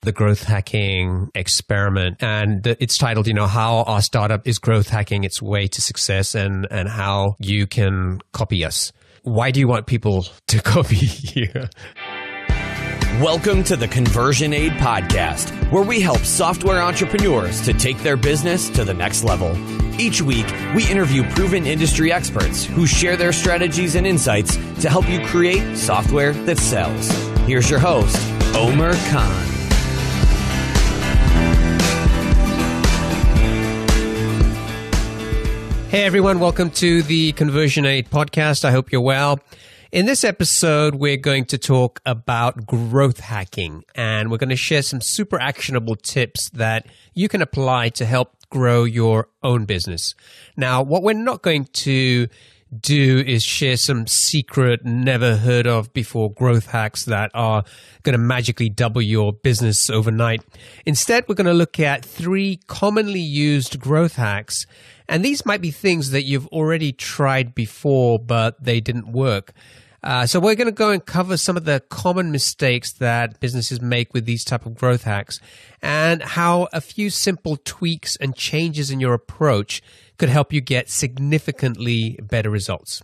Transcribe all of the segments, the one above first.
the growth hacking experiment. And it's titled, how our startup is growth hacking its way to success and how you can copy us. Why do you want people to copy you? Welcome to the Conversion Aid Podcast, where we help software entrepreneurs to take their business to the next level. Each week, we interview proven industry experts who share their strategies and insights to help you create software that sells. Here's your host, Omer Khan. Hey everyone, welcome to the Conversion Aid Podcast. I hope you're well. In this episode, we're going to talk about growth hacking, and we're going to share some super actionable tips that you can apply to help grow your own business. Now, what we're not going to do is share some secret, never heard of before growth hacks that are going to magically double your business overnight. Instead, we're going to look at 3 commonly used growth hacks. And these might be things that you've already tried before, but they didn't work. So we're going to go and cover some of the common mistakes that businesses make with these type of growth hacks and how a few simple tweaks and changes in your approach could help you get significantly better results.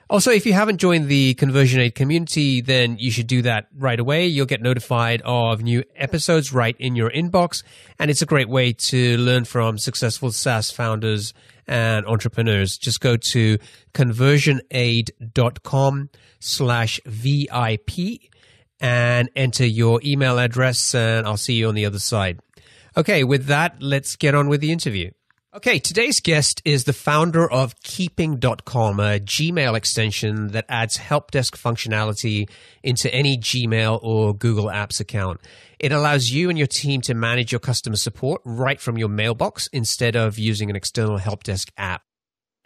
Also, if you haven't joined the Conversion Aid community, then you should do that right away. You'll get notified of new episodes right in your inbox, and it's a great way to learn from successful SaaS founders and entrepreneurs. Just go to conversionaid.com/VIP and enter your email address, and I'll see you on the other side. Okay, with that, let's get on with the interview. Okay, today's guest is the founder of keeping.com, a Gmail extension that adds helpdesk functionality into any Gmail or Google Apps account. It allows you and your team to manage your customer support right from your mailbox instead of using an external helpdesk app.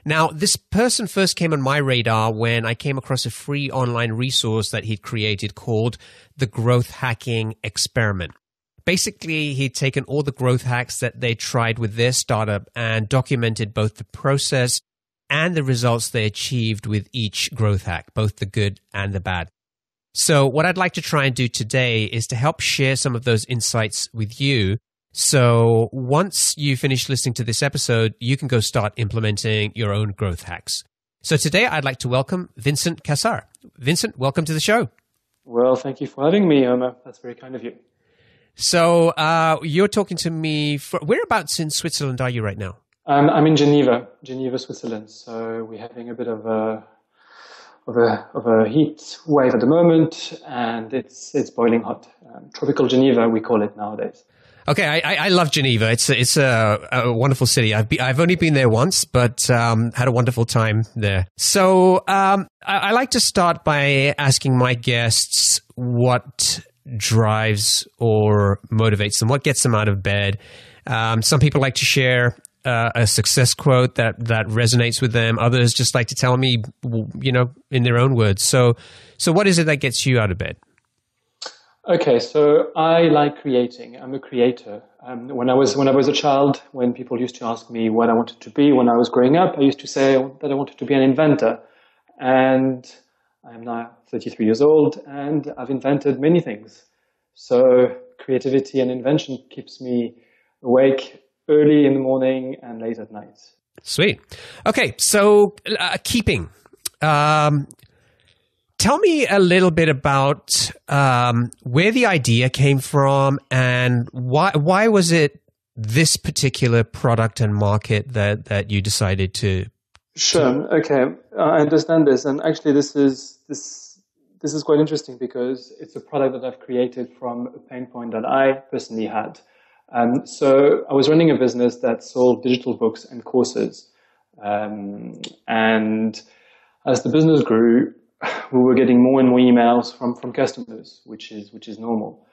Now, this person first came on my radar when I came across a free online resource that he'd created called The Growth Hacking Experiment. Basically, he'd taken all the growth hacks that they tried with their startup and documented both the process and the results they achieved with each growth hack, both the good and the bad. So what I'd like to try and do today is to help share some of those insights with you. So once you finish listening to this episode, you can go start implementing your own growth hacks. So today, I'd like to welcome Vincent Cassar. Vincent, welcome to the show. Well, thank you for having me, Omer. That's very kind of you. So you're talking to me. Whereabouts in Switzerland are you right now? I'm in Geneva, Switzerland. So we're having a bit of a heat wave at the moment, and it's boiling hot. Tropical Geneva, we call it nowadays. Okay, I love Geneva. It's a wonderful city. I've only been there once, but had a wonderful time there. So I like to start by asking my guests what drives or motivates them, what gets them out of bed. Some people like to share a success quote that resonates with them. Others just like to tell me, in their own words. So what is it that gets you out of bed? Okay, so I like creating. I'm a creator. When I was a child, when people used to ask me what I wanted to be when I was growing up, I used to say that I wanted to be an inventor. And I am now 33 years old, and I've invented many things. So creativity and invention keeps me awake early in the morning and late at night. Sweet. Okay, so keeping. Tell me a little bit about where the idea came from and why was it this particular product and market that you decided to... Sure. Okay, I understand this, and actually, this is quite interesting because it's a product that I've created from a pain point that I personally had. So I was running a business that sold digital books and courses, and as the business grew, we were getting more and more emails from customers, which is normal.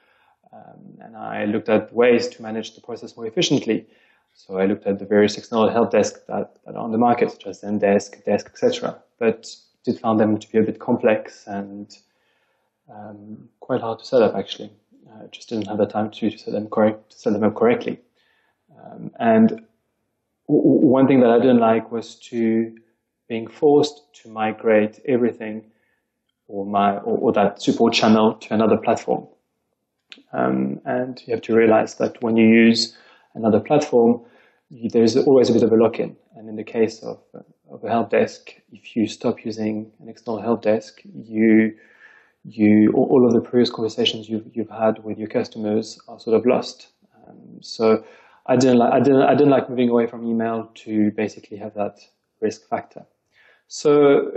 And I looked at ways to manage the process more efficiently. So I looked at the various external help desks that are on the market, such as Zendesk, Desk, etc. But did found them to be a bit complex and quite hard to set up, actually. Just didn't have the time to set them up correctly. And one thing that I didn't like was being forced to migrate everything or that support channel to another platform. And you have to realize that when you use another platform, there's always a bit of a lock-in. And in the case of a help desk, if you stop using an external help desk, all of the previous conversations you've had with your customers are sort of lost. So I didn't like moving away from email to basically have that risk factor. So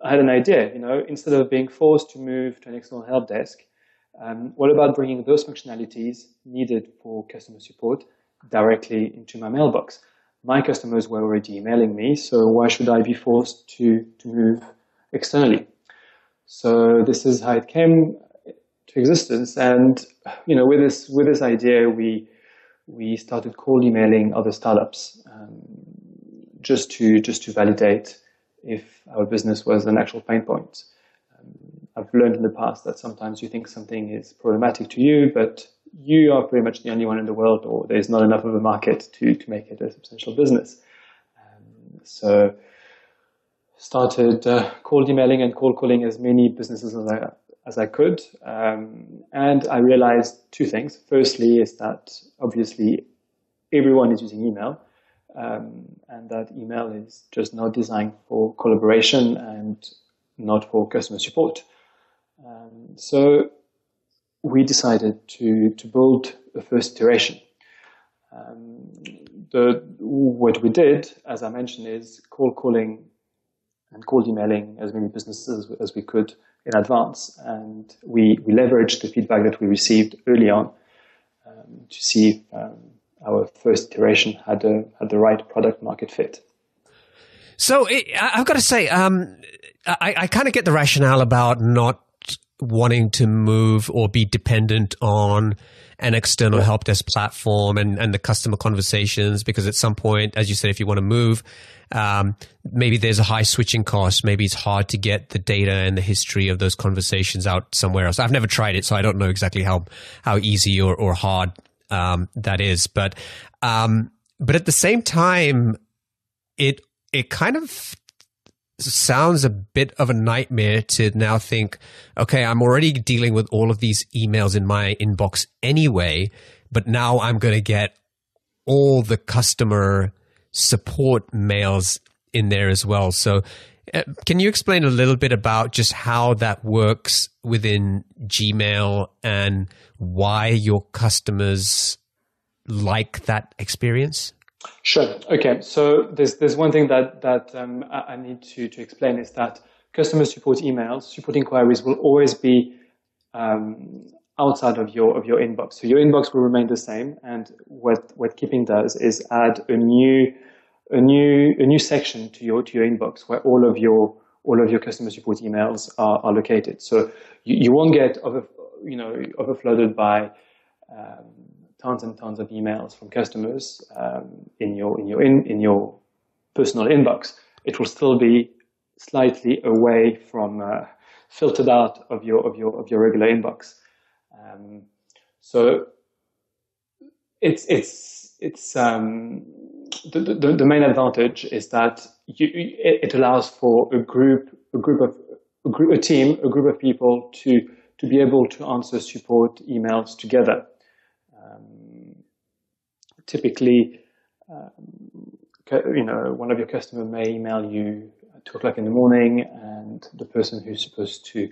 I had an idea, instead of being forced to move to an external help desk, what about bringing those functionalities needed for customer support directly into my mailbox? My customers were already emailing me, so why should I be forced to move externally? So this is how it came to existence. And, with this idea, we started cold emailing other startups, just to validate if our business was an actual pain point. I've learned in the past that sometimes you think something is problematic to you, but you are pretty much the only one in the world, or there's not enough of a market to make it a substantial business. So started cold emailing and cold calling as many businesses as I could. And I realized two things. Firstly is that obviously everyone is using email, and that email is just not designed for collaboration and not for customer support. So we decided to build a first iteration. What we did, as I mentioned, is cold calling and cold emailing as many businesses as we could in advance. And we leveraged the feedback that we received early on to see if our first iteration had the right product market fit. So I've got to say, I kind of get the rationale about not wanting to move or be dependent on an external help desk platform and the customer conversations, because at some point, as you said, if you want to move, maybe there's a high switching cost. Maybe it's hard to get the data and the history of those conversations out somewhere else. I've never tried it, so I don't know exactly how easy or hard that is. But at the same time, it kind of sounds a bit of a nightmare to now think, okay, I'm already dealing with all of these emails in my inbox anyway, but now I'm going to get all the customer support mails in there as well. So can you explain a little bit about just how that works within Gmail and why your customers like that experience? Sure. Okay. So there's one thing that I need to explain is that customer support emails, support inquiries will always be outside of your inbox. So your inbox will remain the same, and what Keeping does is add a new section to your inbox where all of your customer support emails are located. So you won't get overflooded by tons and tons of emails from customers in your personal inbox. It will still be slightly away from filtered out of your regular inbox. So it's the main advantage is that it allows for a group of people to be able to answer support emails together. Typically, one of your customers may email you at 2:00 in the morning, and the person who's supposed to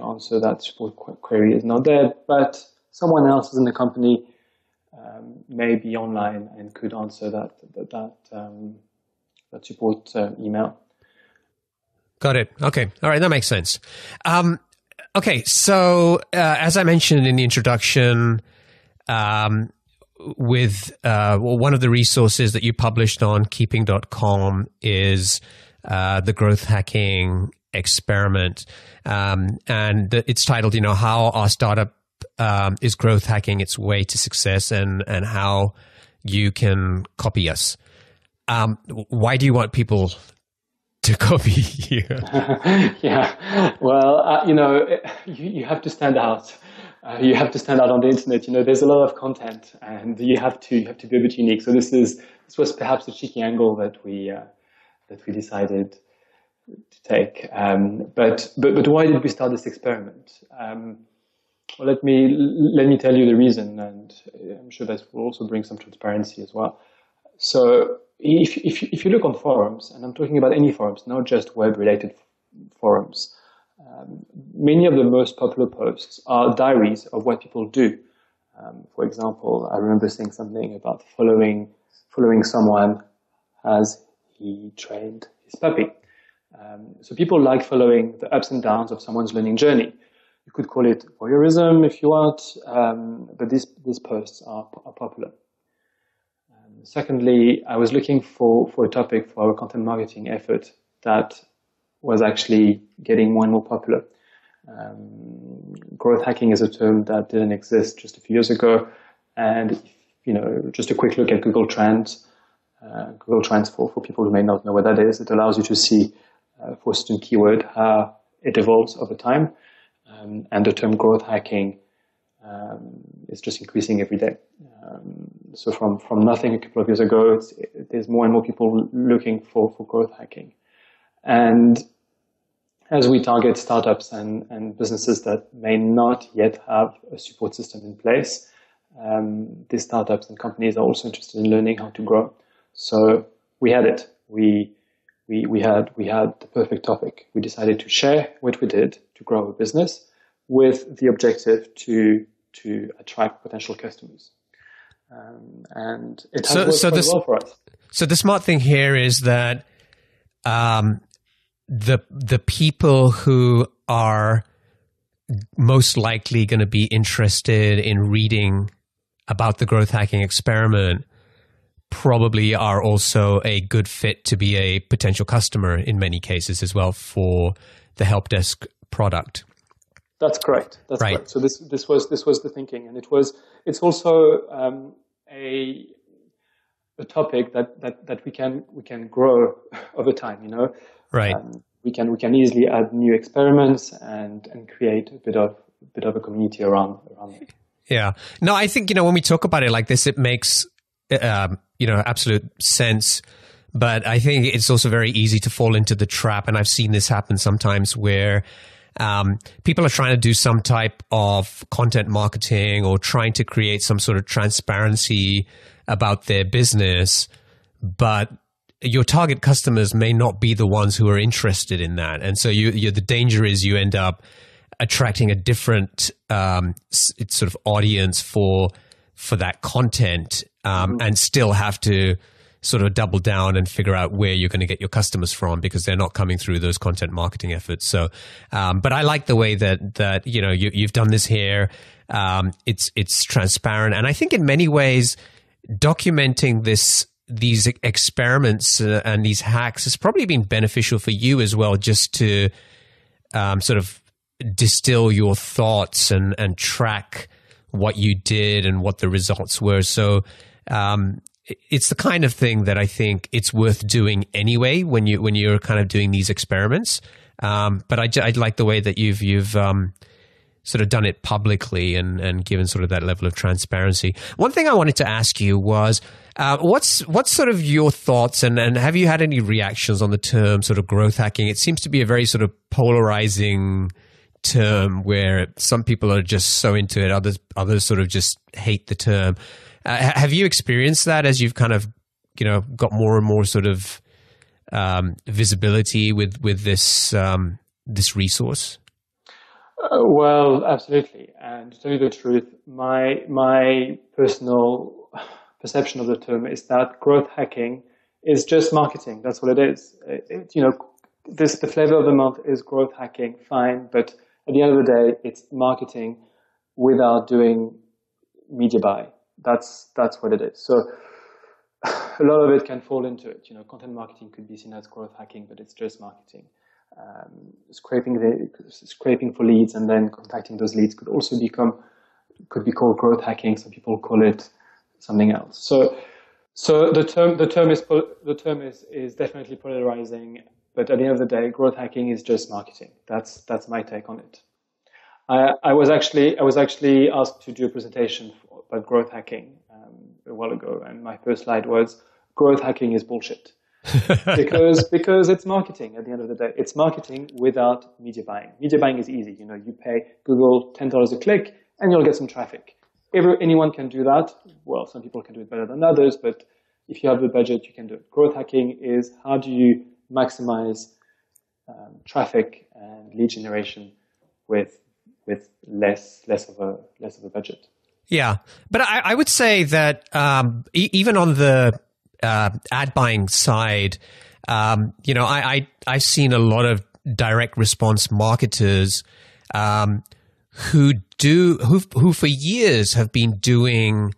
answer that support query is not there, but someone else in the company may be online and could answer that support email. Got it. Okay. All right. That makes sense. Okay. So as I mentioned in the introduction, one of the resources that you published on keeping.com is the growth hacking experiment. And it's titled, how our startup is growth hacking its way to success and how you can copy us. Why do you want people to copy you? Yeah. Well, you have to stand out. You have to stand out on the internet. There's a lot of content, and you have to be a bit unique. So this was perhaps a cheeky angle that we decided to take. But why did we start this experiment? Well, let me tell you the reason, and I'm sure that will also bring some transparency as well. So if you look on forums, and I'm talking about any forums, not just web-related forums, many of the most popular posts are diaries of what people do. For example, I remember saying something about following someone as he trained his puppy. So people like following the ups and downs of someone's learning journey. You could call it voyeurism if you want, but these posts are popular. Secondly, I was looking for a topic for our content marketing effort that was actually getting more and more popular. Growth hacking is a term that didn't exist just a few years ago, and just a quick look at Google Trends. Google Trends, for people who may not know what that is, it allows you to see for a certain keyword how it evolves over time, and the term growth hacking is just increasing every day. So from nothing a couple of years ago, there's more and more people looking for growth hacking. And as we target startups and businesses that may not yet have a support system in place, these startups and companies are also interested in learning how to grow. So we had it. We had the perfect topic. We decided to share what we did to grow our business with the objective to attract potential customers. And it has worked quite well for us. So the smart thing here is that the people who are most likely going to be interested in reading about the growth hacking experiment probably are also a good fit to be a potential customer in many cases as well for the help desk product. That's correct. That's right. Correct. So this was the thinking, and it's also a topic that we can grow over time. Right. We can easily add new experiments and create a bit of a community around it. Yeah. No, I think when we talk about it like this, it makes absolute sense. But I think it's also very easy to fall into the trap, and I've seen this happen sometimes where people are trying to do some type of content marketing or trying to create some sort of transparency about their business, but your target customers may not be the ones who are interested in that. And so the danger is you end up attracting a different sort of audience for that content, and still have to sort of double down and figure out where you're going to get your customers from because they're not coming through those content marketing efforts. So, but I like the way that you've done this here. It's transparent, and I think in many ways documenting these experiments and these hacks has probably been beneficial for you as well, just to sort of distill your thoughts and track what you did and what the results were. So it's the kind of thing that I think it's worth doing anyway when you're kind of doing these experiments. But I like the way that you've sort of done it publicly and given sort of that level of transparency. One thing I wanted to ask you was, what's sort of your thoughts and have you had any reactions on the term sort of growth hacking? It seems to be a very sort of polarizing term where some people are just so into it, others sort of just hate the term. Have you experienced that as you've kind of got more and more sort of visibility with this resource? Well, absolutely. And to tell you the truth, my personal perception of the term is that growth hacking is just marketing. That's what it is. The flavor of the month is growth hacking, fine, but at the end of the day, it's marketing without doing media buy. That's what it is. So a lot of it can fall into it. Content marketing could be seen as growth hacking, but it's just marketing. Scraping for leads and then contacting those leads could be called growth hacking. Some people call it something else. So the term is definitely polarizing. But at the end of the day, growth hacking is just marketing. That's my take on it. I was actually asked to do a presentation about growth hacking a while ago, and my first slide was growth hacking is bullshit. because it's marketing at the end of the day. It's marketing without media buying. Media buying is easy. You pay Google $10 a click and you'll get some traffic. Anyone can do that. Well, some people can do it better than others, but if you have the budget, you can do it. Growth hacking is how do you maximize traffic and lead generation with less of a budget. Yeah, but I would say that even on the ad buying side, I've seen a lot of direct response marketers who for years have been doing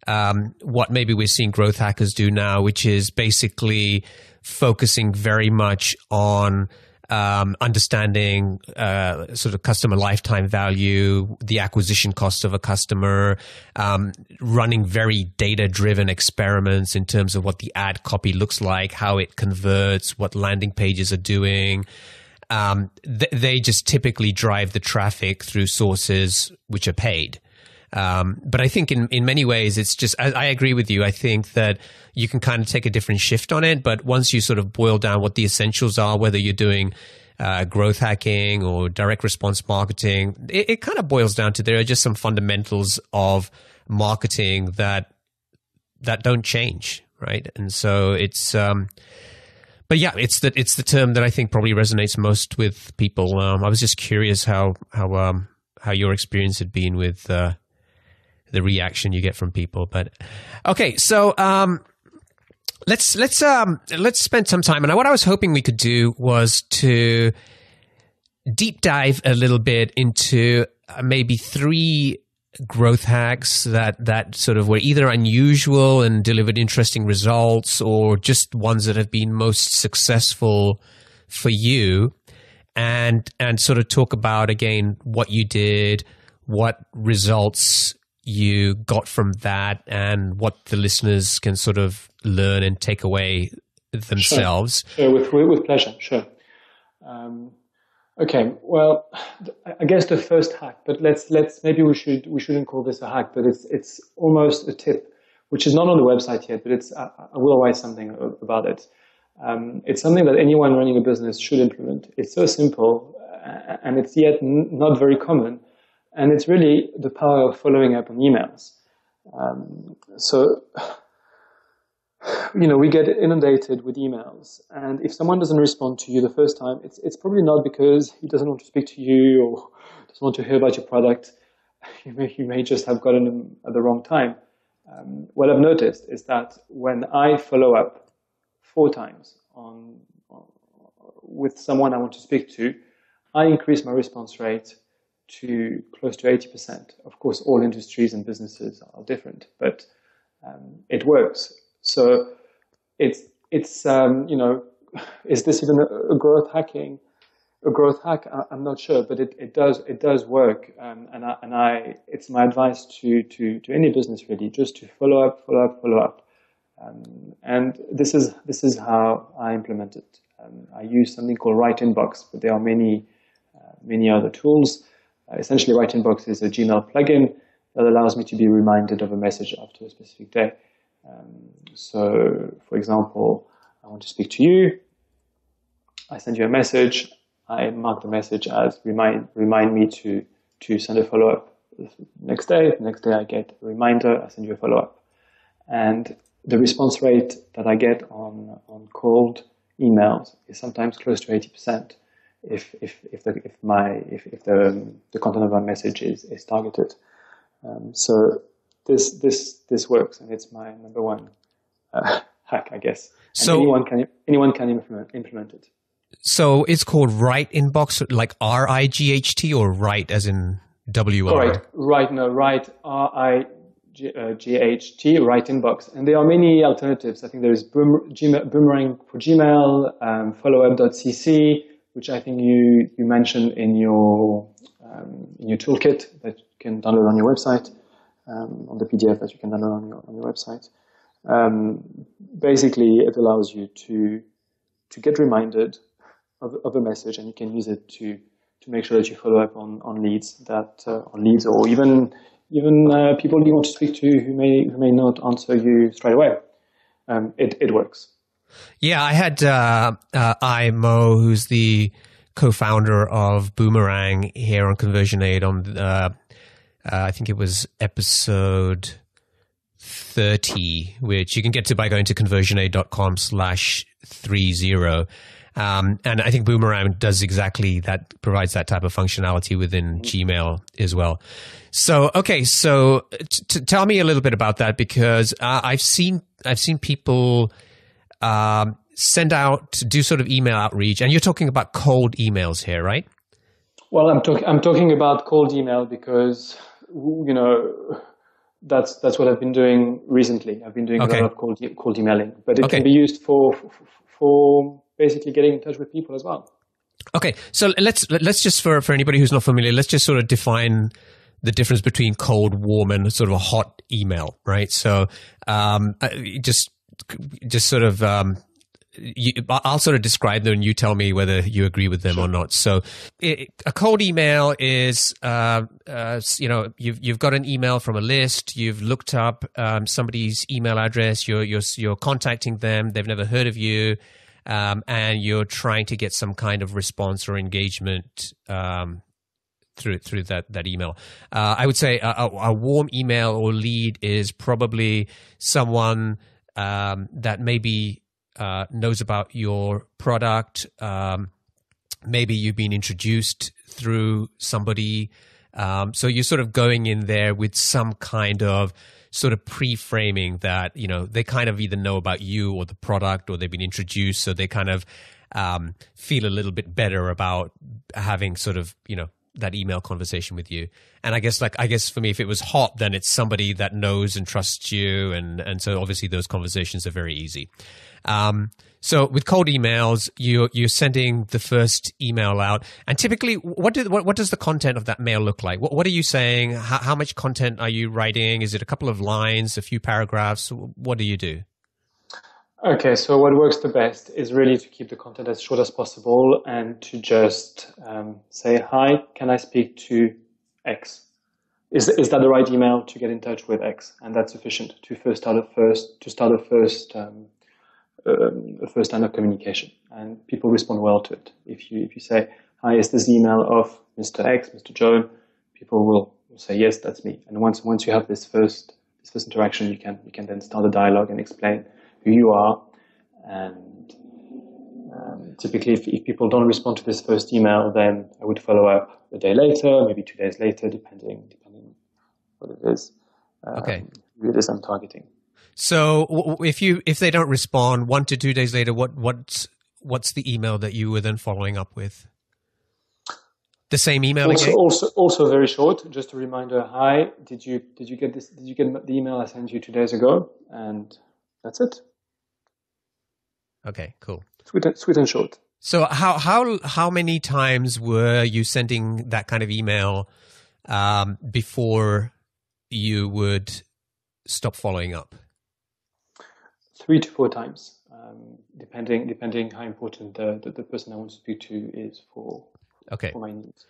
what maybe we're seeing growth hackers do now, which is basically focusing very much on understanding sort of customer lifetime value, the acquisition cost of a customer, running very data-driven experiments in terms of what the ad copy looks like, how it converts, what landing pages are doing. They just typically drive the traffic through sources which are paid. But I think in many ways, it's just, I agree with you. I think that you can kind of take a different shift on it. But once you sort of boil down what the essentials are, whether you're doing growth hacking or direct response marketing, it kind of boils down to there are just some fundamentals of marketing that don't change, right? And so it's, but yeah, it's the term that I think probably resonates most with people. I was just curious how your experience had been with the reaction you get from people. But okay, so let's spend some time. And what I was hoping we could do was to deep dive a little bit into maybe 3 growth hacks that sort of were either unusual and delivered interesting results, or just ones that have been most successful for you, and sort of talk about again what you did, what results you got from that, and what the listeners can sort of learn and take away themselves. Sure. With pleasure. Sure. Okay. Well, I guess the first hack, but let's maybe we shouldn't call this a hack, but it's almost a tip, which is not on the website yet, but I will write something about it. It's something that anyone running a business should implement. It's so simple, and it's yet not very common. And it's really the power of following up on emails. We get inundated with emails, and if someone doesn't respond to you the first time, it's probably not because he doesn't want to speak to you or doesn't want to hear about your product. You may just have gotten them at the wrong time. What I've noticed is that when I follow up 4 times with someone I want to speak to, I increase my response rate to close to 80%. Of course, all industries and businesses are different, but it works. So it's is this even a growth hack? I'm not sure, but it does work. It's my advice to any business really, just to follow up. And this is how I implement it. I use something called Right Inbox, but there are many other tools. Essentially, Right Inbox is a Gmail plugin that allows me to be reminded of a message after a specific day. So, for example, I want to speak to you. I send you a message. I mark the message as remind me to send a follow-up. Next day I get a reminder. I send you a follow-up. And the response rate that I get on cold emails is sometimes close to 80%. If the content of my message is targeted, so this works, and it's my number one hack, I guess. And so anyone can implement it. So it's called Right Inbox, like RIGHT, or Right as in WR? Right. No, Right RIGHT, Right Inbox, and there are many alternatives. I think there is Boomerang for Gmail, followup.cc, which I think you mentioned in your toolkit that you can download on your website, on the PDF that you can download on your website. Basically, it allows you to get reminded of a message, and you can use it to make sure that you follow up on leads or even people you want to speak to who may not answer you straight away. It works. Yeah, I had Mo, who's the co-founder of Boomerang, here on Conversion Aid on I think it was episode 30, which you can get to by going to conversionaid.com/30. And I think Boomerang does exactly that, provides that type of functionality within Gmail as well. So, okay, so tell me a little bit about that, because I've seen people send out, do sort of email outreach, and you're talking about cold emails here, right? Well, I'm talking about cold email because, you know, that's what I've been doing recently. I've been doing a lot of cold emailing, but it can be used for basically getting in touch with people as well. Okay, so let's just, for anybody who's not familiar, let's just sort of define the difference between cold, warm, and sort of a hot email, right? So just sort of I'll sort of describe them and you tell me whether you agree with them or not. So a cold email is, you've got an email from a list, you've looked up somebody's email address, you're contacting them, they've never heard of you, and you're trying to get some kind of response or engagement through that email. I would say a warm email or lead is probably someone that maybe knows about your product. Maybe you've been introduced through somebody. So you're sort of going in there with some kind of sort of pre-framing that, you know, they kind of either know about you or the product, or they've been introduced, so they kind of feel a little bit better about having sort of, you know, that email conversation with you. And I guess for me, if it was hot, then it's somebody that knows and trusts you, and so obviously those conversations are very easy. So with cold emails, you're sending the first email out, and typically, what does the content of that mail look like? What are you saying? How much content are you writing? Is it a couple of lines, a few paragraphs? What do you do? Okay, so what works the best is really to keep the content as short as possible and to just say, "Hi, can I speak to X? Is that the right email to get in touch with X?" And that's sufficient to start a first line of communication, and people respond well to it. If you say, "Hi, is this the email of Mr. X, Mr. Joe?" People will say, "Yes, that's me." And once you have this first interaction, you can then start a dialogue and explain who you are. And typically, if people don't respond to this first email, then I would follow up a day later, maybe 2 days later, depending what it is. Who it is I'm targeting. So if they don't respond 1 to 2 days later, what's the email that you were then following up with? The same email again? Also very short, just a reminder. "Hi, did you get this? Did you get the email I sent you 2 days ago?" And that's it. Okay, cool. Sweet and short. So how many times were you sending that kind of email before you would stop following up? 3 to 4 times, depending how important the person I want to speak to is for my needs.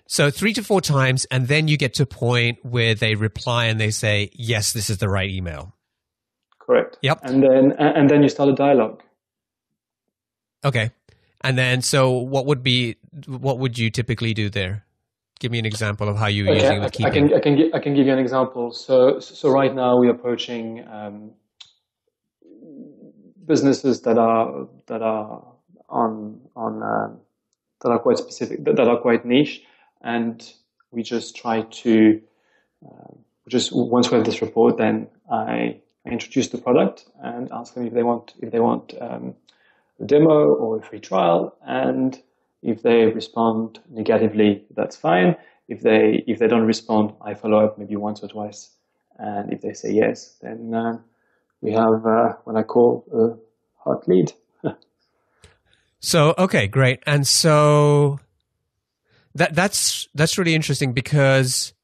So 3 to 4 times, and then you get to a point where they reply and they say, "Yes, this is the right email." Correct. Yep. And then you start a dialogue. Okay. And then, so what would you typically do there? Give me an example of how you were using it with keeping. I can give you an example. So right now we're approaching businesses that are quite specific, that are quite niche, and we just try to once we have this report, then I introduce the product and ask them if they want a demo or a free trial, and if they respond negatively, that's fine. If they don't respond, I follow up maybe once or twice, and if they say yes, then we have what I call a hot lead. So okay, great, and so that's really interesting, because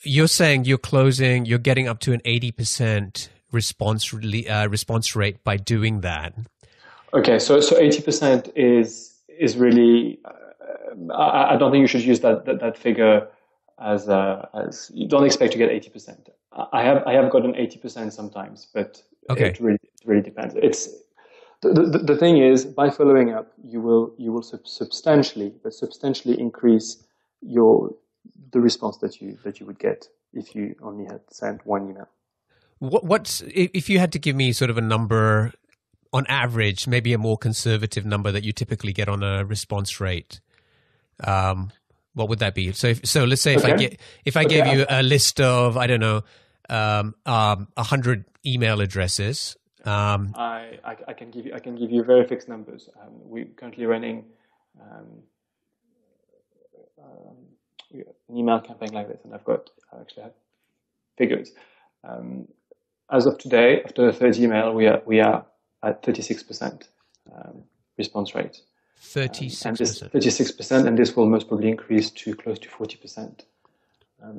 you're saying you're getting up to an 80% response rate by doing that. Okay, so 80% is really. I don't think you should use that figure as you don't expect to get 80%. I have gotten 80% sometimes, but it really depends. The thing is, by following up, you will substantially increase the response that you would get if you only had sent one email. What's if you had to give me sort of a number on average, maybe a more conservative number that you typically get on a response rate? What would that be? So let's say if I gave you a list of, I don't know, 100 email addresses. I can give you very fixed numbers. We're currently running an email campaign like this, and I actually have figures. As of today, after the third email, we are at 36% response rate. 36%. And this 36%, and this will most probably increase to close to 40%.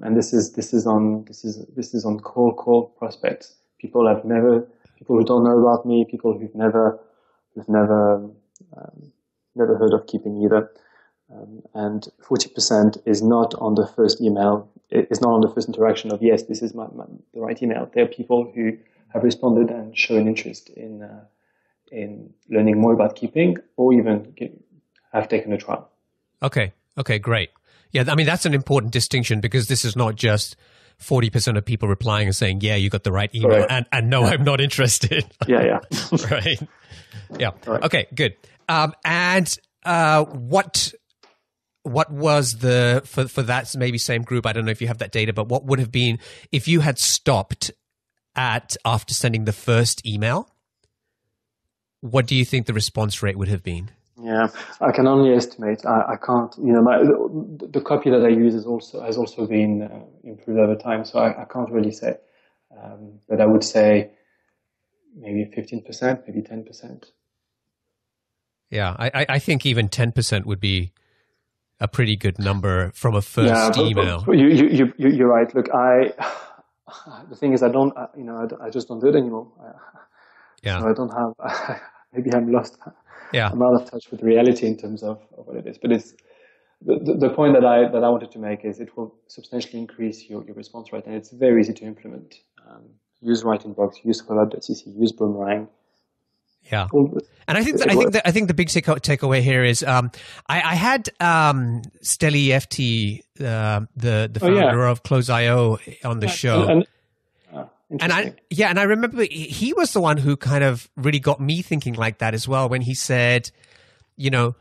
And this is on cold prospects. People who don't know about me, people who've never heard of Keeping either. And 40% is not on the first email. It's not on the first interaction of, yes, this is the right email. There are people who have responded and shown interest in learning more about Keeping, or even have taken a trial. Okay, great. Yeah, I mean, that's an important distinction, because this is not just 40% of people replying and saying, yeah, you got the right email, and no, I'm not interested. Yeah. Right. Yeah. Right. Okay, good. And what was for that maybe same group? I don't know if you have that data, but what would have been if you had stopped after sending the first email? What do you think the response rate would have been? Yeah, I can only estimate. I can't. The copy that I use has also been improved over time, so I can't really say. But I would say maybe 15%, maybe 10%. Yeah, I think even 10% would be a pretty good number from a first email. You're right. Look, the thing is, I just don't do it anymore. So I don't have. Maybe I'm lost. Yeah. I'm out of touch with reality in terms of what it is. But it's the point that I wanted to make is it will substantially increase your response rate, and it's very easy to implement. Use Write-in-Box, use helpdesk.cc, use Boomerang. Yeah, and I think the big takeaway here is I had Steli FT, the founder of Close.io, on the show. And I remember he was the one who kind of really got me thinking like that as well, when he said, if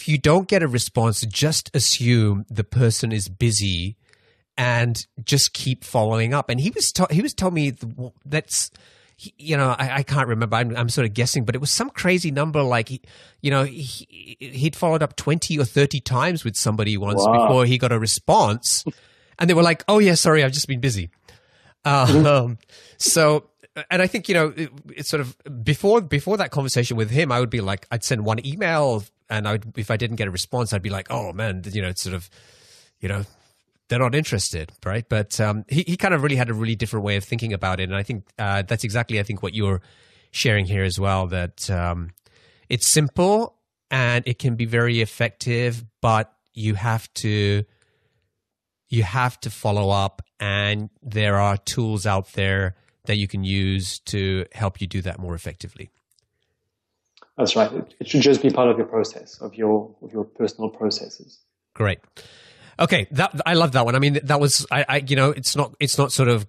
you don't get a response, just assume the person is busy and just keep following up. And he was telling me that's, I can't remember. I'm sort of guessing, but it was some crazy number. Like he'd followed up 20 or 30 times with somebody once before he got a response. And they were like, "Oh yeah, sorry, I've just been busy." So, and I think it's sort of before that conversation with him, I would be like, I'd send one email, and if I didn't get a response, I'd be like, "Oh man, it's sort of, they're not interested, right?" But he kind of really had a really different way of thinking about it, and I think that's exactly what you're sharing here as well. That it's simple and it can be very effective, but you have to follow up, and there are tools out there that you can use to help you do that more effectively. That's right. It should just be part of your process, of your personal processes. Great. Okay, I love that one. I mean, that was it's not sort of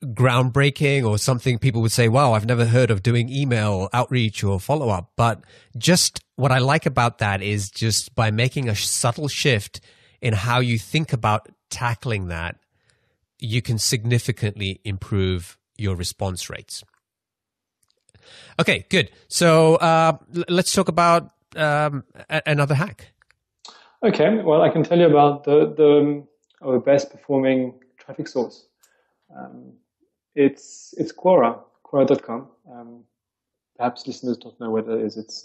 groundbreaking or something people would say, "Wow, I've never heard of doing email outreach or follow up." But just what I like about that is just by making a subtle shift in how you think about tackling that, you can significantly improve your response rates. Okay, good. So let's talk about another hack. Okay, well, I can tell you about our best performing traffic source. It's Quora.com. Perhaps listeners don't know what it is. It's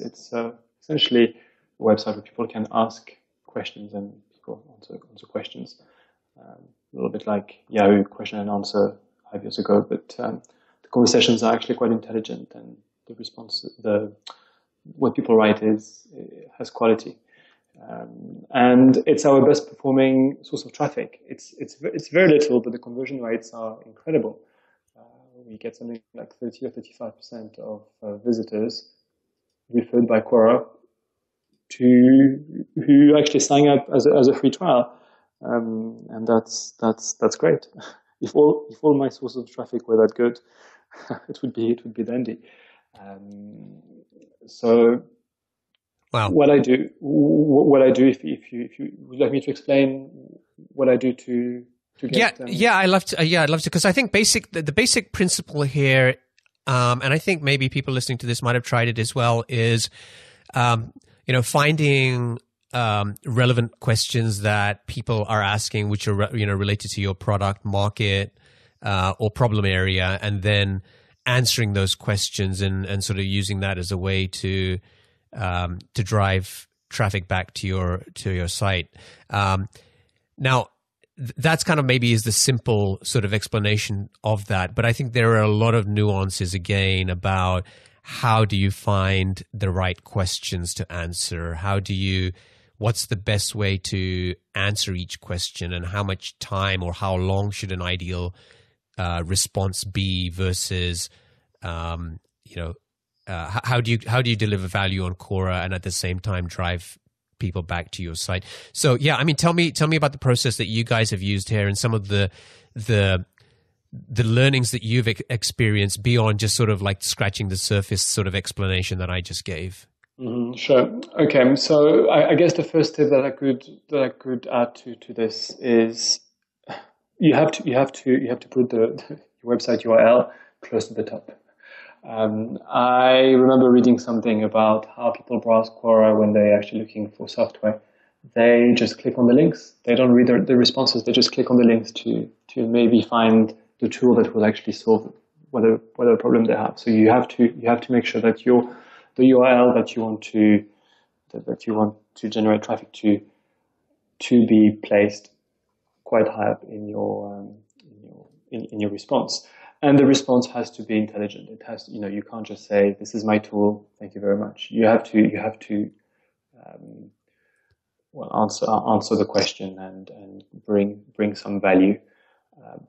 essentially a website where people can ask questions and answer questions, a little bit like Yahoo question and answer 5 years ago, but the conversations are actually quite intelligent, and the response, what people write has quality, and it's our best performing source of traffic. It's very little, but the conversion rates are incredible. we get something like 30 or 35% of visitors referred by Quora who actually sign up as a free trial, and that's great. If all my sources of traffic were that good, it would be dandy. So, wow. What I do, if you would like me to explain what I do to get I'd love to, because I think the basic principle here, and I think maybe people listening to this might have tried it as well, is finding relevant questions that people are asking, which are related to your product, market, or problem area, and then answering those questions and sort of using that as a way to drive traffic back to your site. Now, that's kind of maybe is the simple sort of explanation of that, but I think there are a lot of nuances again about how do you find the right questions to answer? What's the best way to answer each question, and how much time or how long should an ideal response be versus, how do you deliver value on Quora and at the same time drive people back to your site? So yeah, I mean, tell me about the process that you guys have used here and some of the learnings that you've experienced beyond just sort of like scratching the surface sort of explanation that I just gave. Sure. Okay. So I guess the first tip that I could add to this is you have to put your website URL close to the top. I remember reading something about how people browse Quora when they're actually looking for software. They just click on the links. They don't read the responses. They just click on the links to maybe find the tool that will actually solve whatever problem they have. So you have to make sure that the URL that you want to generate traffic to be placed quite high up in your response. And the response has to be intelligent. It has to, you can't just say, "This is my tool, thank you very much." You have to answer the question and bring some value.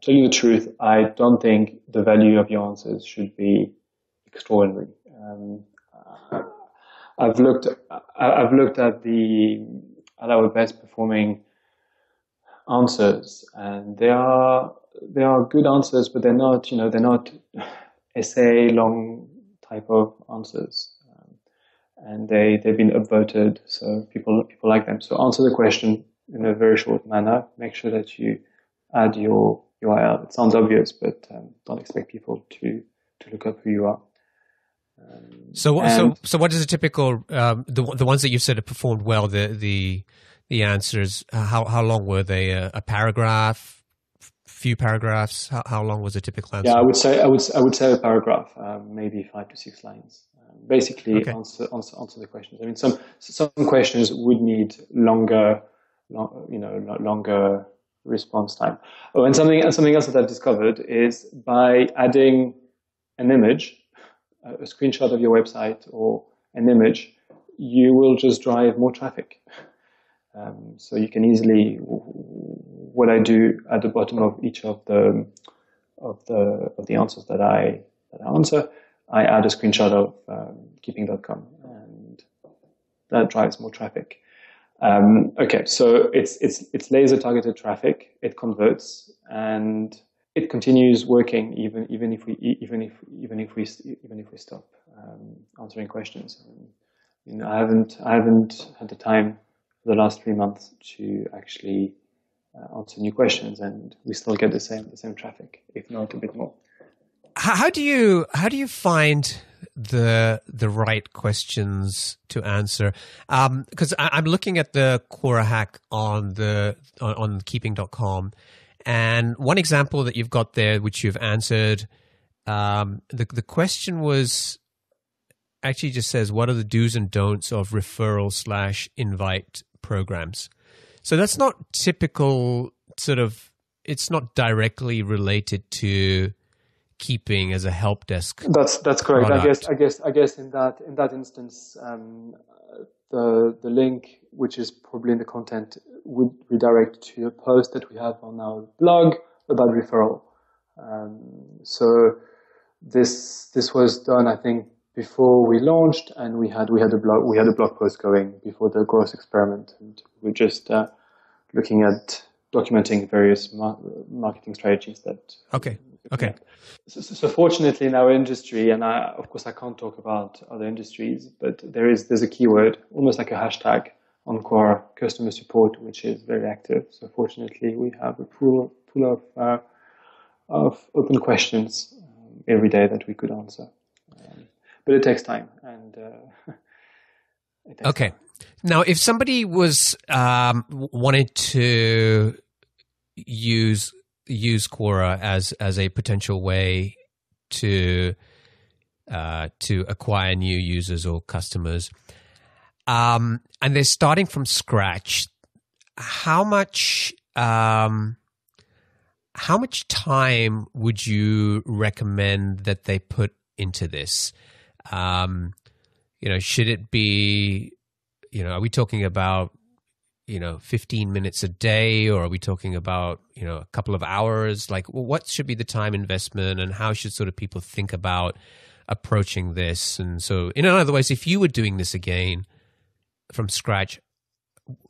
Tell you the truth, I don't think the value of your answers should be extraordinary. I've looked at our best performing answers, and they are good answers, but they're not essay long type of answers, and they've been upvoted, so people like them. So answer the question in a very short manner. Make sure that you add your URL. It sounds obvious, but don't expect people to look up who you are. So what is a typical the ones that you said have performed well, the answers? How long were they? A paragraph? Few paragraphs? How long was a typical answer? Yeah, I would say a paragraph, maybe 5 to 6 lines. Basically, okay. answer the questions. I mean, some questions would need longer response time. Oh, and something else that I've discovered is by adding an image, a screenshot of your website or an image, you will just drive more traffic. So you can easily, what I do at the bottom of each of the answers that I answer, I add a screenshot of keeping.com, and that drives more traffic. Okay, so it's laser targeted traffic. It converts and it continues working even if we stop answering questions. I haven't had the time for the last 3 months to actually answer new questions, and we still get the same traffic, if not a bit more. How do you find the right questions to answer? Because I'm looking at the Quora hack on keeping.com, and one example that you've got there, which you've answered, the question was actually just says, "What are the do's and don'ts of referral/invite programs?" So that's not typical sort of. It's not directly related to keeping as a help desk. That's correct. Product. I guess in that instance, the link, which is probably in the content, would redirect to a post that we have on our blog about referral. So this was done, I think, before we launched, and we had a blog post going before the growth experiment, and we're just looking at documenting various marketing strategies that. Okay. So fortunately in our industry, and of course I can't talk about other industries, but there's a keyword, almost like a hashtag on Quora customer support, which is very active. So fortunately we have a pool of open questions every day that we could answer. But it takes time, and okay. Time. Now, if somebody was wanted to use Quora as a potential way to acquire new users or customers, and they're starting from scratch, how much time would you recommend that they put into this? Should it be, are we talking about, 15 minutes a day, or are we talking about, a couple of hours? Like, what should be the time investment, and how should sort of people think about approaching this? And so, in other words, if you were doing this again from scratch,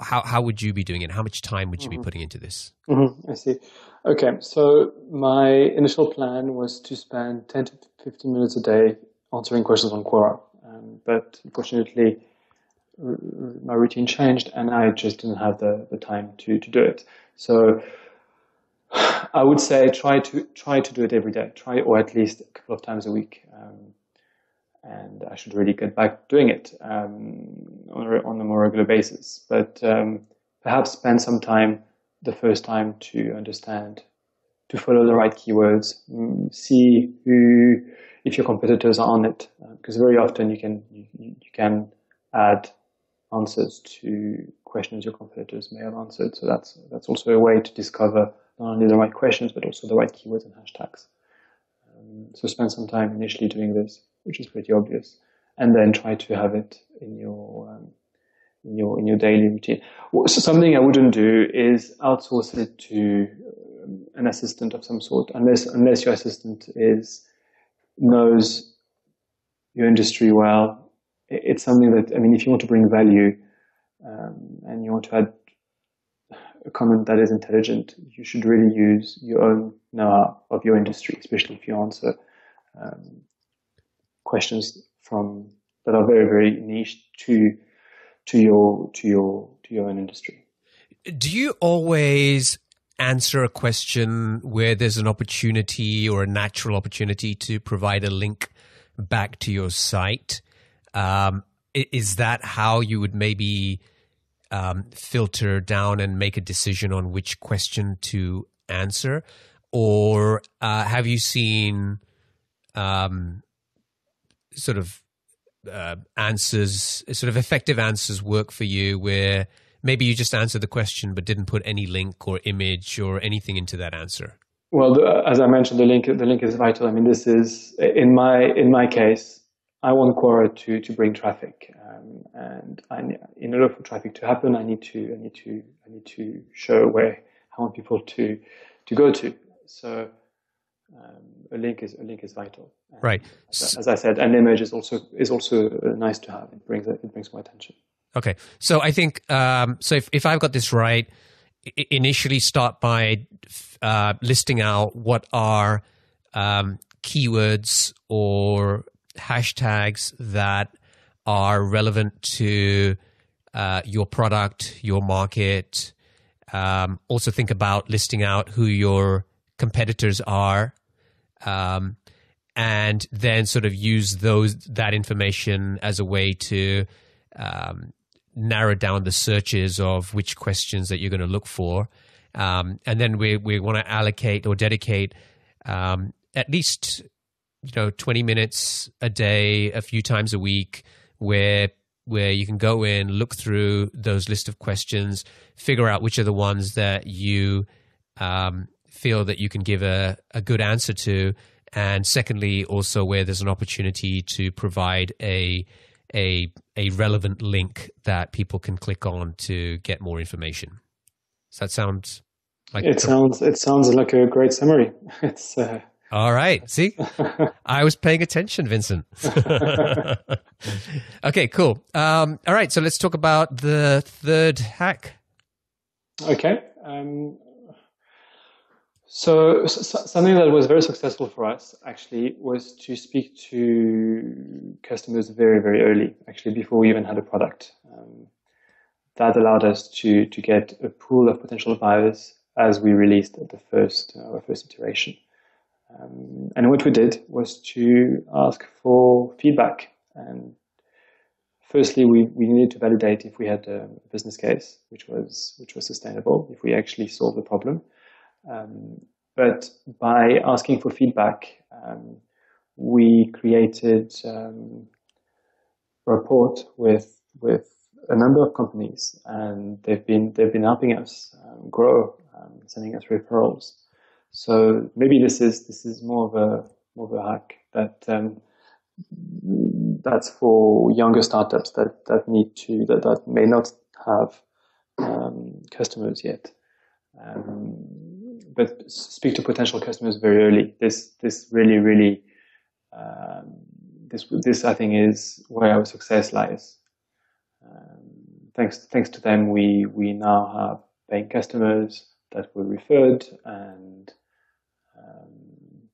how would you be doing it? How much time would you be putting into this? I see. Okay. So my initial plan was to spend 10 to 15 minutes a day answering questions on Quora. But unfortunately, my routine changed, and I just didn't have the time to do it. So I would say try to do it every day, or at least a couple of times a week. And I should really get back doing it on a more regular basis. But perhaps spend some time the first time to understand, to follow the right keywords, see if your competitors are on it, because very often you can add answers to questions your competitors may have answered. So that's also a way to discover not only the right questions but also the right keywords and hashtags. So spend some time initially doing this, which is pretty obvious, and then try to have it in your daily routine. So something I wouldn't do is outsource it to an assistant of some sort, unless your assistant knows your industry well. It's something that, if you want to bring value and you want to add a comment that is intelligent, you should really use your own know-how of your industry, especially if you answer questions that are very, very niche to your own industry. Do you always answer a question where there's an opportunity or a natural opportunity to provide a link back to your site? Is that how you would maybe filter down and make a decision on which question to answer? Or have you seen effective answers work for you where maybe you just answered the question but didn't put any link or image or anything into that answer? Well, as I mentioned, the link is vital. This is in my case. I want Quora to bring traffic, and in order for traffic to happen, I need to show where I want people to go to. So a link is vital. Right. As I said, an image is also nice to have. It brings more attention. Okay. So I think so. If I've got this right, initially start by listing out what are keywords or hashtags that are relevant to your product, your market. Also think about listing out who your competitors are, and then sort of use that information as a way to narrow down the searches of which questions that you're going to look for. And then we want to allocate or dedicate at least 20 minutes a day, a few times a week, where you can go in, look through those list of questions, figure out which are the ones that you feel that you can give a good answer to, and secondly, also where there's an opportunity to provide a relevant link that people can click on to get more information. Does that sound like it sounds like a great summary. It's All right. See, I was paying attention, Vincent. Okay, cool. All right. So let's talk about the third hack. Okay. So something that was very successful for us actually was to speak to customers very, very early, actually before we even had a product. That allowed us to get a pool of potential buyers as we released the first iteration. And what we did was to ask for feedback. And firstly, we needed to validate if we had a business case, which was sustainable, if we actually solved the problem. But by asking for feedback, we created a report with a number of companies, and they've been helping us grow, sending us referrals. So maybe this is more of a hack that's for younger startups that may not have customers yet. But speak to potential customers very early. This really this I think is where our success lies. Thanks to them, we now have paying customers that were referred, and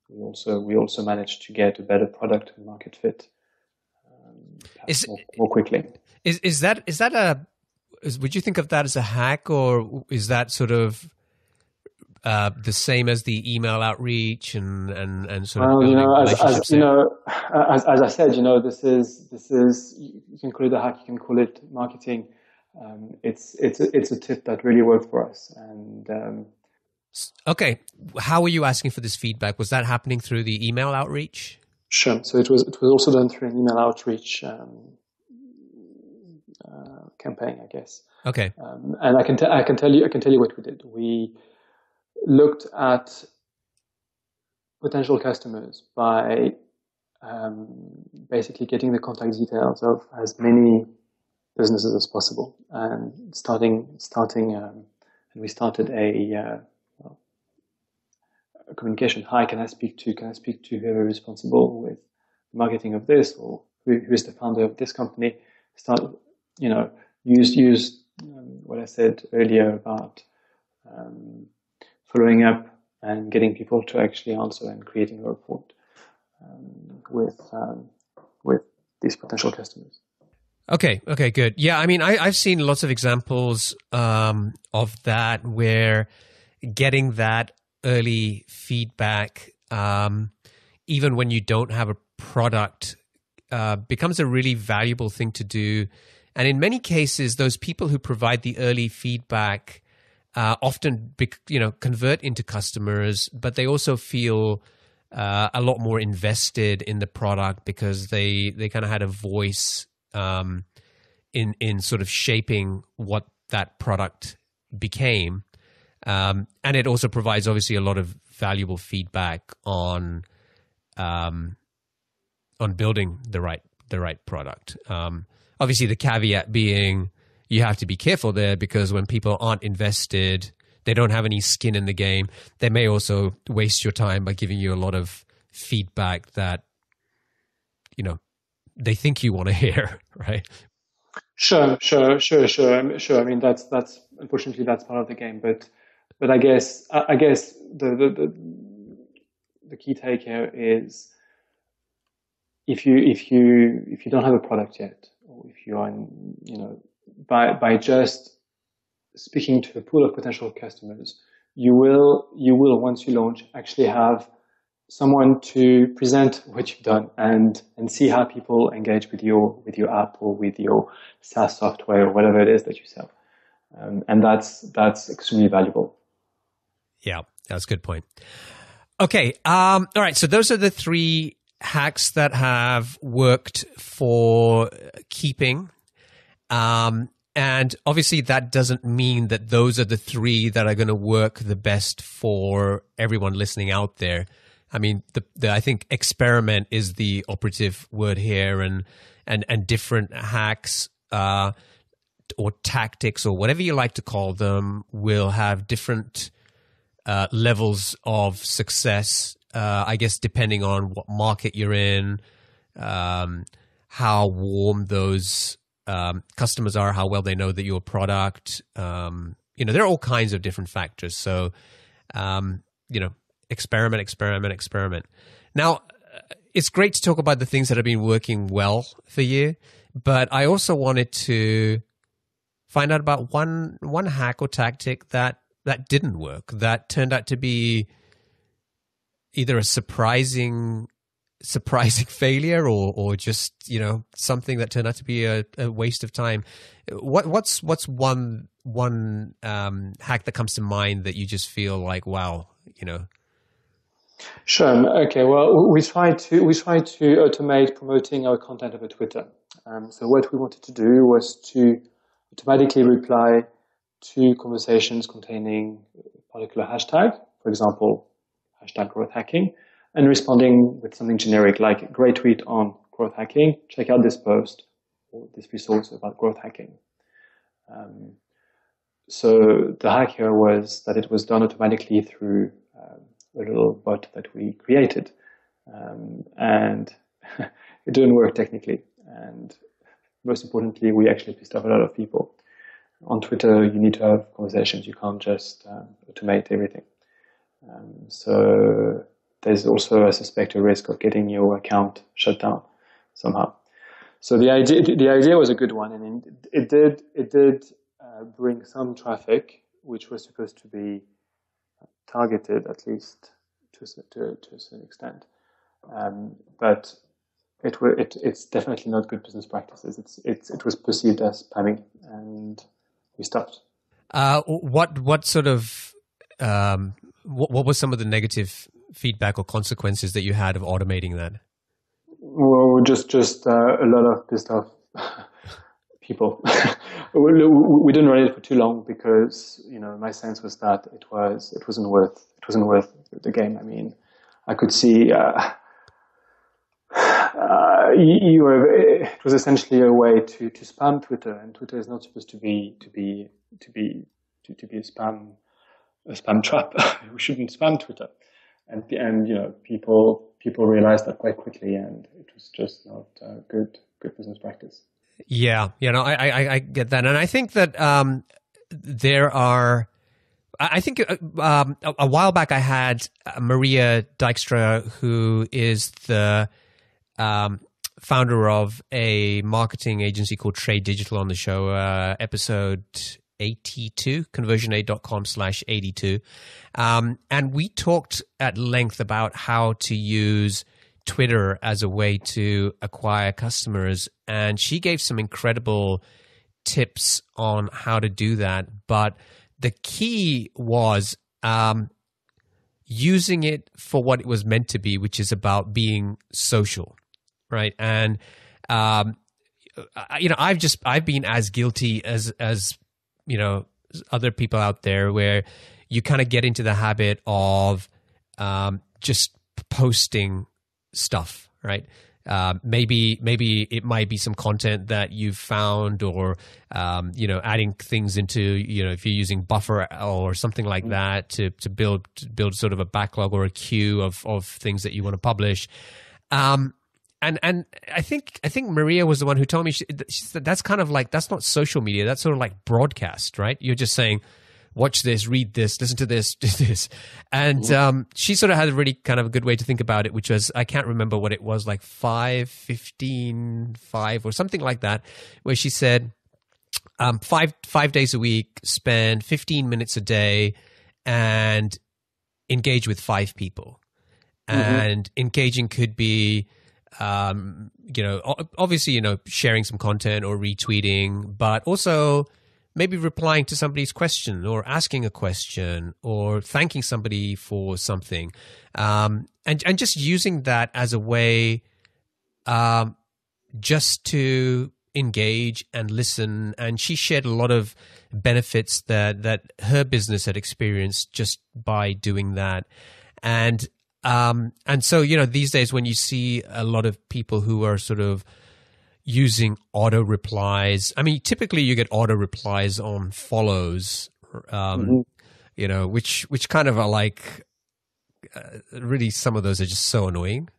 we also managed to get a better product and market fit more quickly. Would you think of that as a hack, or is that sort of the same as the email outreach and sort of building relationships? As I said, this is you can call it a hack, you can call it marketing. It's a tip that really worked for us. And okay, how were you asking for this feedback? Was that happening through the email outreach? Sure. So it was also done through an email outreach campaign, I guess. Okay. And I can tell you what we did. We looked at potential customers by basically getting the contact details of as many businesses as possible, and and we started a communication. Hi, can I speak to whoever is responsible with marketing of this, or who is the founder of this company? Use what I said earlier about following up and getting people to actually answer and creating a report with these potential customers. Okay, good. Yeah, I mean, I've seen lots of examples of that, where getting that early feedback, even when you don't have a product, becomes a really valuable thing to do. And in many cases, those people who provide the early feedback often convert into customers, but they also feel a lot more invested in the product because they kind of had a voice in sort of shaping what that product became. And it also provides obviously a lot of valuable feedback on building the right product. Obviously, the caveat being you have to be careful there, because when people aren't invested, they don't have any skin in the game. They may also waste your time by giving you a lot of feedback that they think you want to hear, right? Sure. I mean, that's unfortunately that's part of the game, but I guess the key take here is if you don't have a product yet, or if you are by just speaking to a pool of potential customers, you will once you launch actually have someone to present what you've done and see how people engage with your app or with your SaaS software or whatever it is that you sell, and that's extremely valuable. Yeah, that's a good point. Okay, all right. So those are the three hacks that have worked for keeping. And obviously that doesn't mean that those are the three that are going to work the best for everyone listening out there. I mean, I think experiment is the operative word here, and different hacks or tactics or whatever you like to call them will have different levels of success I guess depending on what market you're in, how warm those customers are, how well they know that your product. There are all kinds of different factors. So, experiment. Now, it's great to talk about the things that have been working well for you, but I also wanted to find out about one hack or tactic that didn't work, that turned out to be either a surprising failure or just, something that turned out to be a waste of time. What's one hack that comes to mind that you just feel like, wow, Sure. Okay. Well, we try to automate promoting our content over Twitter. So what we wanted to do was to automatically reply to conversations containing a particular hashtag, for example, hashtag growth hacking, and responding with something generic like great tweet on growth hacking. Check out this post or this resource about growth hacking. So the hack here was that it was done automatically through a little bot that we created. And it didn't work technically. And most importantly, we actually pissed off a lot of people. On Twitter, you need to have conversations. You can't just automate everything. So there's also, I suspect, a risk of getting your account shut down somehow. So the idea was a good one, and it did bring some traffic, which was supposed to be targeted, at least to a certain extent. But it's definitely not good business practices. It was perceived as spamming, and we stopped. What sort of what was some of the negative feedback or consequences that you had of automating that? Well, just a lot of pissed off people. We didn't run it for too long because my sense was that it wasn't worth the game. I mean, I could see it was essentially a way to spam Twitter, and Twitter is not supposed to be a spam trap. We shouldn't spam Twitter, and people realized that quite quickly, and it was just not good business practice. Yeah, I get that, and I think that there are. I think a while back I had Maria Dijkstra, who is the founder of a marketing agency called Trade Digital, on the show, episode 82, conversionaid.com/82. And we talked at length about how to use Twitter as a way to acquire customers. And she gave some incredible tips on how to do that. But the key was using it for what it was meant to be, which is about being social, right? And I've been as guilty as other people out there, where you kind of get into the habit of just posting stuff, right? Maybe it might be some content that you've found, or adding things into, if you're using Buffer or something like that to build sort of a backlog or a queue of things that you want to publish. And I think Maria was the one who told me, she said that's kind of like, that's not social media, that's sort of like broadcast, right? You're just saying, watch this, read this, listen to this, do this. And she sort of had a really kind of a good way to think about it, which was, I can't remember what it was, like 5, 15, 5 or something like that, where she said 5 days a week, spend 15 minutes a day and engage with 5 people. And engaging could be, obviously, sharing some content or retweeting, but also maybe replying to somebody's question or asking a question or thanking somebody for something. And just using that as a way just to engage and listen. And she shared a lot of benefits that her business had experienced just by doing that. And so, these days when you see a lot of people who are sort of using auto replies, I mean, typically you get auto replies on follows, which kind of are like, really some of those are just so annoying.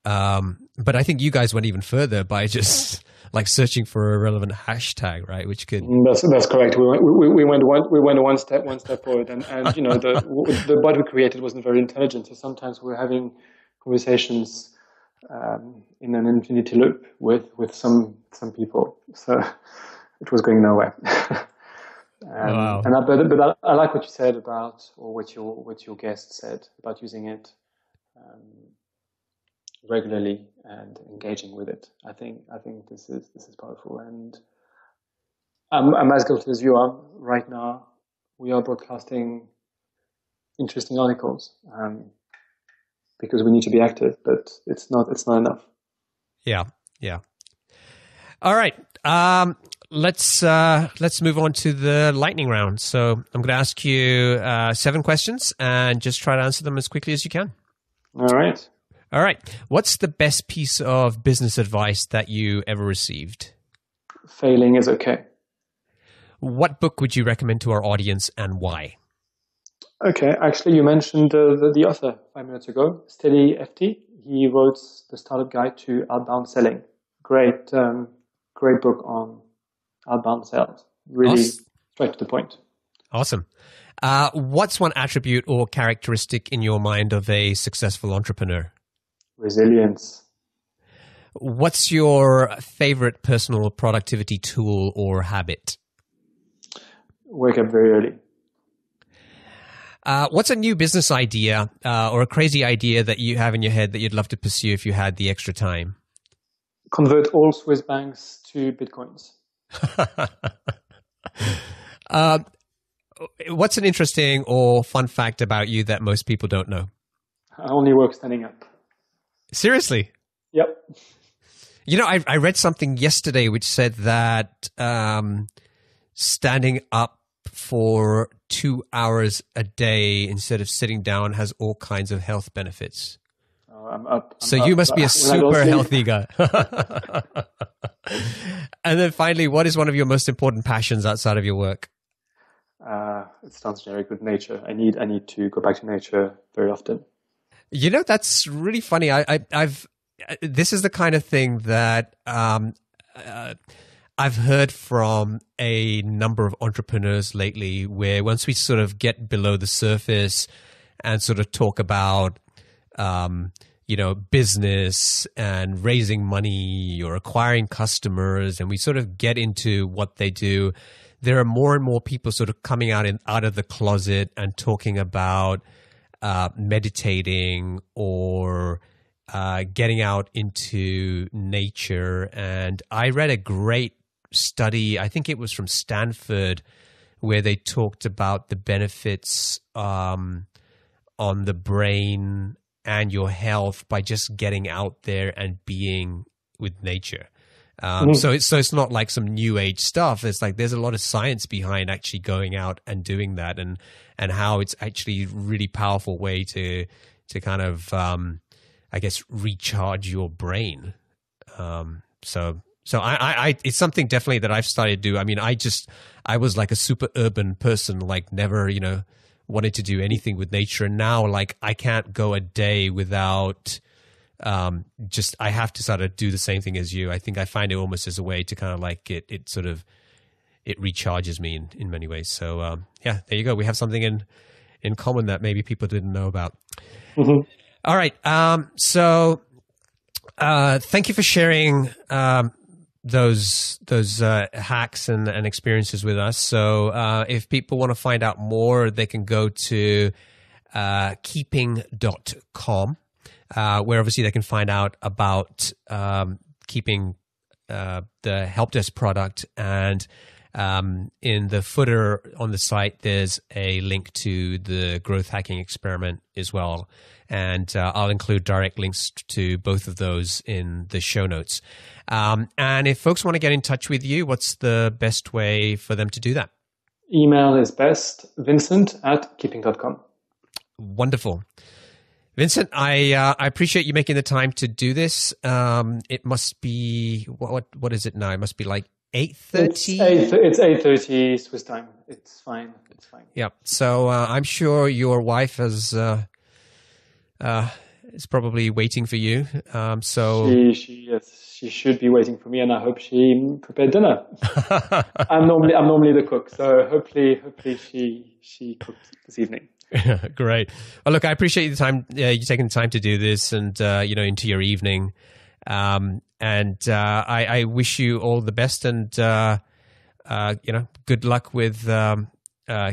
But I think you guys went even further by just like searching for a relevant hashtag, right? Which could that's correct. We went one step forward, and the bot we created wasn't very intelligent. So sometimes we were having conversations in an infinity loop with some people. So it was going nowhere. Wow. But I like what you said about, or what your guest said about using it regularly and engaging with it. I think this is powerful, and I'm as guilty as you are. Right now, we are broadcasting interesting articles because we need to be active, but it's not enough. Yeah. All right. Let's move on to the lightning round. So I'm going to ask you 7 questions and just try to answer them as quickly as you can. All right. What's the best piece of business advice that you ever received? Failing is okay. What book would you recommend to our audience and why? Okay. Actually, you mentioned the author 5 minutes ago, Steady FT. He wrote the Startup Guide to Outbound Selling. Great book on outbound sales. Really straight to the point. Awesome. What's one attribute or characteristic in your mind of a successful entrepreneur? Resilience. What's your favorite personal productivity tool or habit? Wake up very early. What's a new business idea or a crazy idea that you have in your head that you'd love to pursue if you had the extra time? Convert all Swiss banks to Bitcoins. What's an interesting or fun fact about you that most people don't know? I only work standing up. Seriously? Yep. You know, I read something yesterday which said that standing up for 2 hours a day instead of sitting down has all kinds of health benefits. I'm up. So you must be a super healthy guy. And then finally, what is one of your most important passions outside of your work? It sounds generic with nature. I need to go back to nature very often. You know, that's really funny. This is the kind of thing that I've heard from a number of entrepreneurs lately, where once we sort of get below the surface and sort of talk about business and raising money or acquiring customers, and we sort of get into what they do, there are more and more people sort of coming out of the closet and talking about meditating or getting out into nature. And I read a great study, I think it was from Stanford, where they talked about the benefits on the brain and your health by just getting out there and being with nature. So it's not like some new age stuff. It's like there's a lot of science behind actually going out and doing that, and how it's actually a really powerful way to kind of I guess recharge your brain. So I it's something definitely that I've started to do. I mean, I was like a super urban person, like never, wanted to do anything with nature. And now like I can't go a day without I have to sort of do the same thing as you. I think I find it almost as a way to kind of like it recharges me in many ways. So yeah, there you go. We have something in common that maybe people didn't know about. Mm-hmm. All right. So thank you for sharing those hacks and experiences with us. So if people want to find out more, they can go to keeping.com, where obviously they can find out about Keeping, the helpdesk product. And in the footer on the site, there's a link to the growth hacking experiment as well. And I'll include direct links to both of those in the show notes. And if folks want to get in touch with you, what's the best way for them to do that? Email is best, Vincent@keeping.com. Wonderful. Vincent, I appreciate you making the time to do this. It must be, what is it now? It must be like 8:30? It's 8:30 Swiss time. It's fine. Yeah. So I'm sure your wife has is probably waiting for you. So she should be waiting for me, and I hope she prepared dinner. I'm normally the cook, so hopefully she cooked this evening. Great. Well, look, I appreciate the time you taking the time to do this, and into your evening. I wish you all the best, and good luck with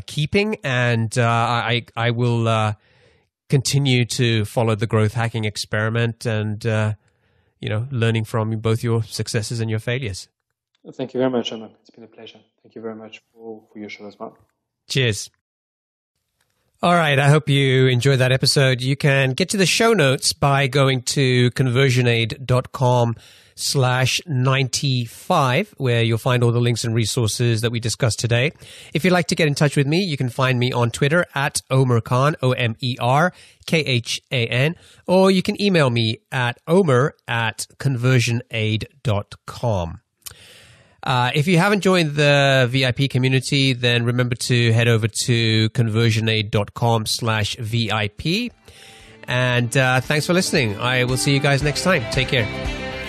keeping. And I will continue to follow the growth hacking experiment, and learning from both your successes and your failures. Thank you very much, Emma. It's been a pleasure. Thank you very much for your show as well. Cheers. All right. I hope you enjoyed that episode. You can get to the show notes by going to conversionaid.com/95, where you'll find all the links and resources that we discussed today. If you'd like to get in touch with me, you can find me on Twitter at Omer Khan, OmerKhan, or you can email me at omer@conversionaid.com. If you haven't joined the VIP community, then remember to head over to conversionaid.com/VIP. And thanks for listening. I will see you guys next time. Take care.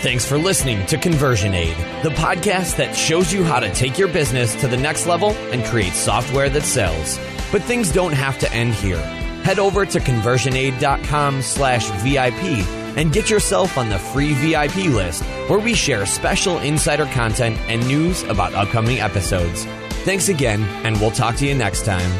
Thanks for listening to Conversion Aid, the podcast that shows you how to take your business to the next level and create software that sells. But things don't have to end here. Head over to conversionaid.com/VIP and get yourself on the free VIP list, where we share special insider content and news about upcoming episodes. Thanks again, and we'll talk to you next time.